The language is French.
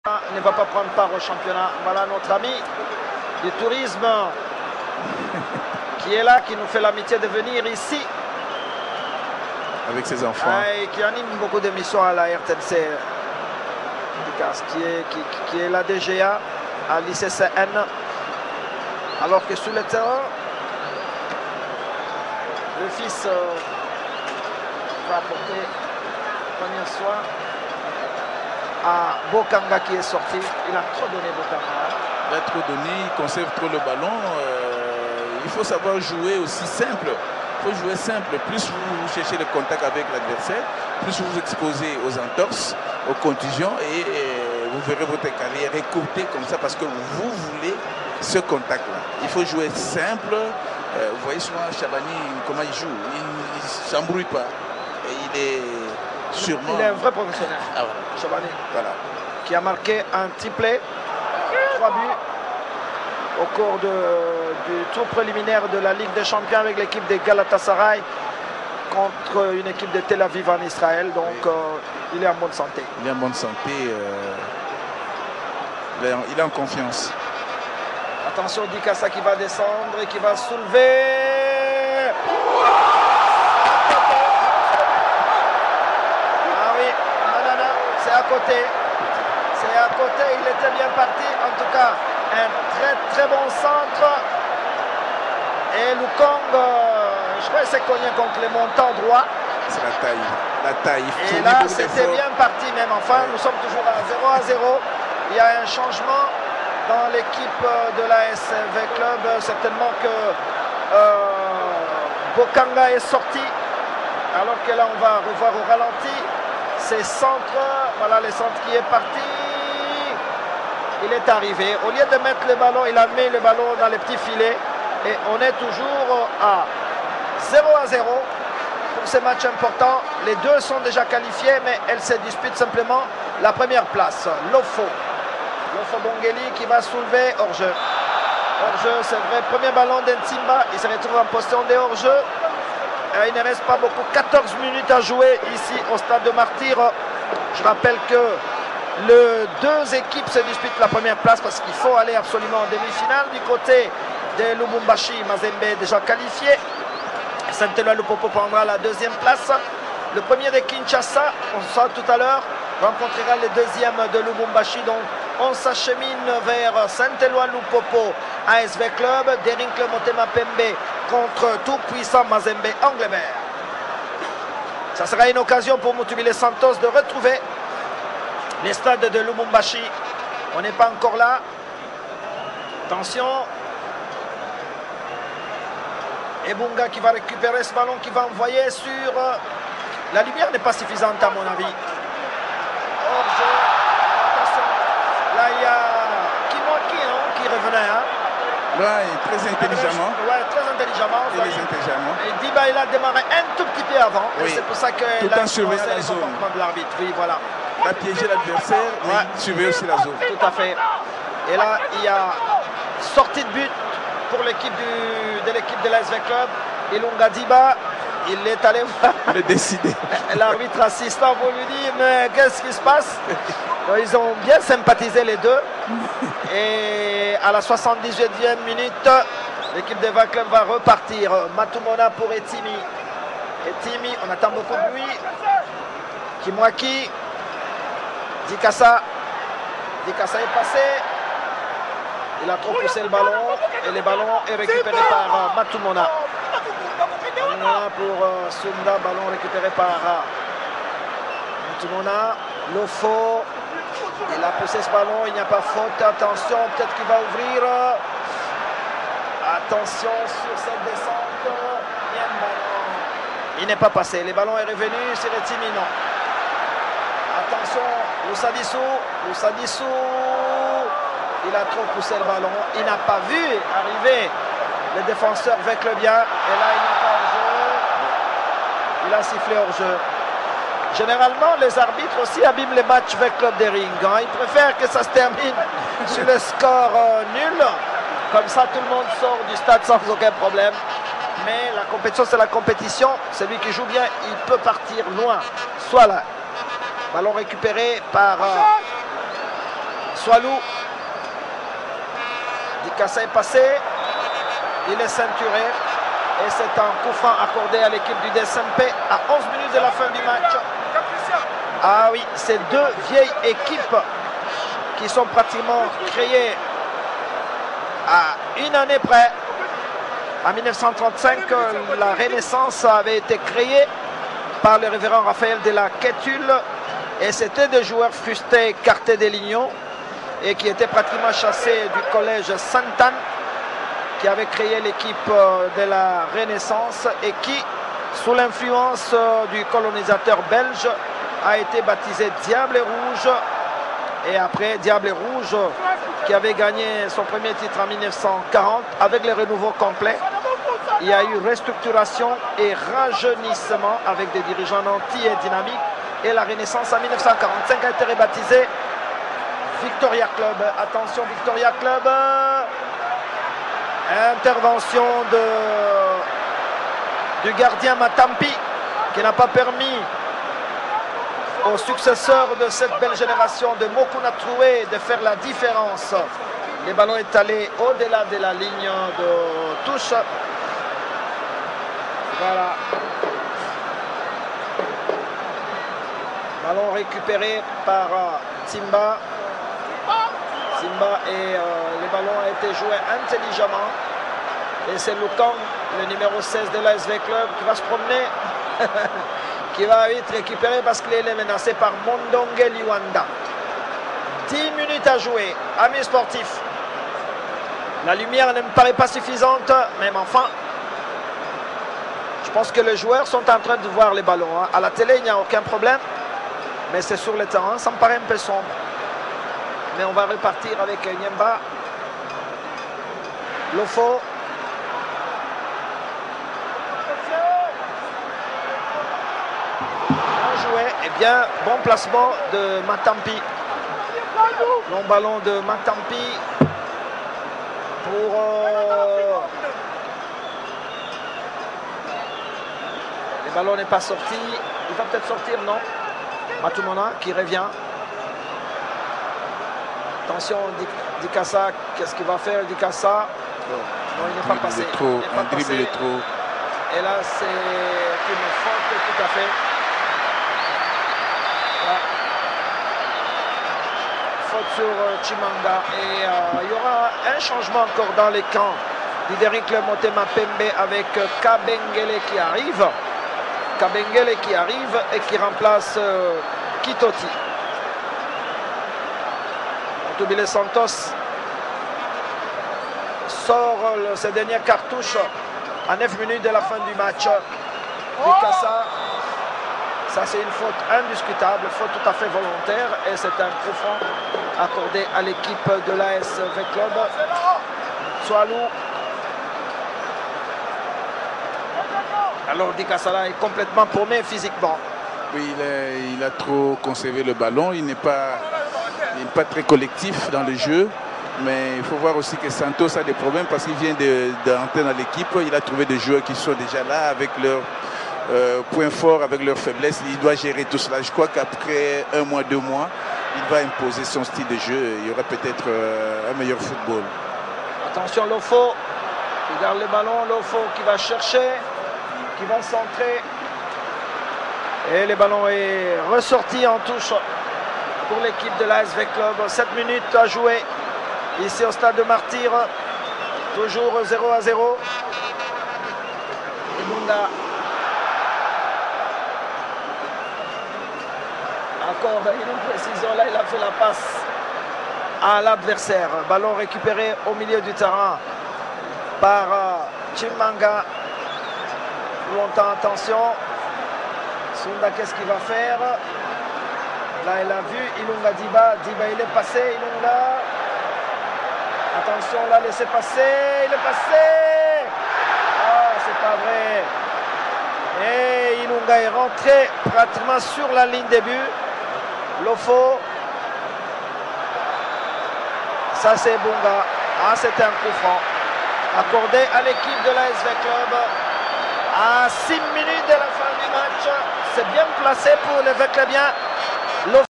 ne va pas prendre part au championnat. Voilà notre ami du tourisme qui est là, qui nous fait l'amitié de venir ici. Avec ses enfants. Et qui anime beaucoup d'émissions à la RTNC. Qui est la DGA à l'ICCN. Alors que sur le terrain, le fils va apporter premier soin à Bokanga qui est sorti. Il a trop donné Bokanga. Il a trop donné, il conserve trop le ballon. Il faut savoir jouer aussi simple. Il faut jouer simple. Plus vous cherchez le contact avec l'adversaire, plus vous vous exposez aux entorses, aux contusions et vous verrez votre carrière écourtée comme ça parce que vous voulez ce contact-là. Il faut jouer simple. Vous voyez souvent Chabani, comment il joue. Il ne s'embrouille pas. Et il est sûrement... Il est un vrai professionnel. Ah, voilà. Chabani. Voilà. Qui a marqué un triplé, 3 buts au cours du tour préliminaire de la Ligue des Champions avec l'équipe de Galatasaray contre une équipe de Tel Aviv en Israël. Donc oui. Il est en bonne santé. Il est en bonne santé. Il est en confiance. Attention, Dikassa qui va descendre et qui va soulever. Ah oui, non, c'est à côté. C'est à côté, il était bien parti. En tout cas, un très bon centre. Et Lukong, je crois qu'il s'est cogné contre les montants droits. C'est la taille. La taille. Et là, c'était bien parti même. Enfin, nous sommes toujours à 0-0. Il y a un changement dans l'équipe de la SV Club. Certainement que Bokanga est sorti. Alors que là, on va revoir au ralenti ses centres. Voilà les centres qui est parti. Il est arrivé. Au lieu de mettre le ballon, il a mis le ballon dans les petits filets. Et on est toujours à 0-0 pour ces matchs importants. Les deux sont déjà qualifiés, mais elles se disputent simplement la première place. Lofo Bongeli qui va soulever hors-jeu. Hors-jeu, c'est vrai. Premier ballon d'Entimba. Il se retrouve en position de hors-jeu. Il ne reste pas beaucoup. 14 minutes à jouer ici au stade de Martyr. Je rappelle que les deux équipes se disputent la première place parce qu'il faut aller absolument en demi-finale. Du côté de Lubumbashi, Mazembe est déjà qualifié. Saint-Éloi Lupopo prendra la deuxième place. Le premier de Kinshasa, on sera tout à l'heure, rencontrera le deuxième de Lubumbashi. Donc on s'achemine vers Saint-Éloi Lupopo, ASV Club, Derinkle Motema Pembe contre tout puissant Mazembe Anglebert. Ça sera une occasion pour Mutubile Santos de retrouver les stades de Lubumbashi. On n'est pas encore là. Attention. Ebunga qui va récupérer ce ballon, qui va envoyer sur... La lumière n'est pas suffisante à mon avis. Hors-jeu. Attention. Là, il y a Kimwaki qui revenait. Là, très intelligemment. Ouais, très intelligemment. Et Diba, il a démarré un tout petit peu avant. Oui. C'est pour ça que tout en surveillant la zone de l'arbitre. Oui, voilà. Il a piégé l'adversaire, ouais. Surveiller aussi la zone. Tout à fait. Et là, il y a sortie de but pour l'équipe de l'ASV Club. Ilunga Diba, il est allé voir. Il est décidé. L'arbitre assistant pour lui dire mais qu'est-ce qui se passe? Ils ont bien sympathisé les deux. Et à la 78e minute, l'équipe de l'ASV Club va repartir. Matumona pour Etimi. Etimi, on attend beaucoup de lui. Kimwaki. Dikassa est passé. Il a trop poussé le ballon et le ballon est récupéré par Matumona. Matumona pour Sunda, ballon récupéré par Matumona. Lofo, il a poussé ce ballon, il n'y a pas faute. Attention, peut-être qu'il va ouvrir. Attention sur cette descente. Il y a un ballon. Il n'est pas passé. Le ballon est revenu sur Etimi, non. Attention, Loussadisso. Il a trop poussé le ballon. Il n'a pas vu arriver le défenseur Veclebien. Et là, il n'est pas hors-jeu. Il a sifflé hors-jeu. Généralement, les arbitres aussi abîment les matchs avec Club des Rings. Ils préfèrent que ça se termine sur le score nul. Comme ça, tout le monde sort du stade sans aucun problème. Mais la compétition, c'est la compétition. Celui qui joue bien, il peut partir loin. Soit là. Ballon récupéré par Swalou. Dikassa est passé. Il est ceinturé. Et c'est un coup franc accordé à l'équipe du DSMP à 11 minutes de la fin du match. Ah oui, c'est deux vieilles équipes qui sont pratiquement créées à une année près. En 1935, la Renaissance avait été créée par le révérend Raphaël de la Quétule. Et c'était des joueurs frustrés, écartés des Lignons et qui étaient pratiquement chassés du collège Sainte-Anne, qui avait créé l'équipe de la Renaissance et qui, sous l'influence du colonisateur belge, a été baptisé Diable Rouge. Et après, Diable Rouge, qui avait gagné son premier titre en 1940 avec le renouveau complet. Il y a eu restructuration et rajeunissement avec des dirigeants nantis et dynamiques. Et la Renaissance en 1945 a été rebaptisée Victoria Club. Attention, Victoria Club. Intervention du gardien Matampi qui n'a pas permis aux successeurs de cette belle génération de Mokuna Troué de faire la différence. Les ballons est allé au-delà de la ligne de touche. Voilà. Ballon récupéré par Simba. Simba et le ballon a été joué intelligemment. Et c'est Lukan, le numéro 16 de l'ASV Club, qui va se promener. Qui va vite récupérer parce qu'il est menacé par Mondongue Liwanda. 10 minutes à jouer. Amis sportifs. La lumière ne me paraît pas suffisante, même enfin. Je pense que les joueurs sont en train de voir les ballons. Hein. À la télé, il n'y a aucun problème. Mais c'est sur le terrain, ça me paraît un peu sombre. Mais on va repartir avec Nyemba. Lofo. Bien joué. Et bien, bon placement de Matampi. Long ballon de Matampi. Pour... Le ballon n'est pas sorti. Il va peut-être sortir, non? Matumona qui revient. Attention, Dikassa, qu'est-ce qu'il va faire, Dikassa? Non, il n'est pas passé. Un dribble est trop. Et là, c'est une faute tout à fait. Là. Faute sur Chimanga. Et il y aura un changement encore dans les camps d'Ideric Motema Pembe avec Kabengele qui arrive. Kabengele qui arrive et qui remplace Kitoti. Tobile Santos sort ses dernières cartouches à 9 minutes de la fin du match. Dikassa, ça c'est une faute indiscutable, faute tout à fait volontaire et c'est un coup franc accordé à l'équipe de l'ASV Club. Swalou. Alors Dikassa là est complètement paumé physiquement. Oui, il a trop conservé le ballon, il n'est pas très collectif dans le jeu. Mais il faut voir aussi que Santos a des problèmes parce qu'il vient d'entrer dans l'équipe. Il a trouvé des joueurs qui sont déjà là avec leurs points forts, avec leurs faiblesses. Il doit gérer tout cela. Je crois qu'après 1 mois, 2 mois, il va imposer son style de jeu. Il y aura peut-être un meilleur football. Attention Lofo, qui garde le ballon. Lofo qui va chercher, qui va centrer. Et le ballon est ressorti en touche pour l'équipe de l'ASV Club. 7 minutes à jouer ici au stade de Martyr. Toujours 0-0. Ilunga. Encore une précision. Là, il a fait la passe à l'adversaire. Ballon récupéré au milieu du terrain par Chimanga. Longtemps, attention. Sunda, qu'est-ce qu'il va faire? Là, il a vu Ilunga Diba. Diba, il est passé. Ilunga. Attention, là, laissez passer. Il est passé. Ah, c'est pas vrai. Et Ilunga est rentré pratiquement sur la ligne de but. Lofo. Ça, c'est Bunga. Ah, c'était un coup franc accordé à l'équipe de l'ASV Club. À 6 minutes de la fin du match. C'est bien placé pour les Véclébiens.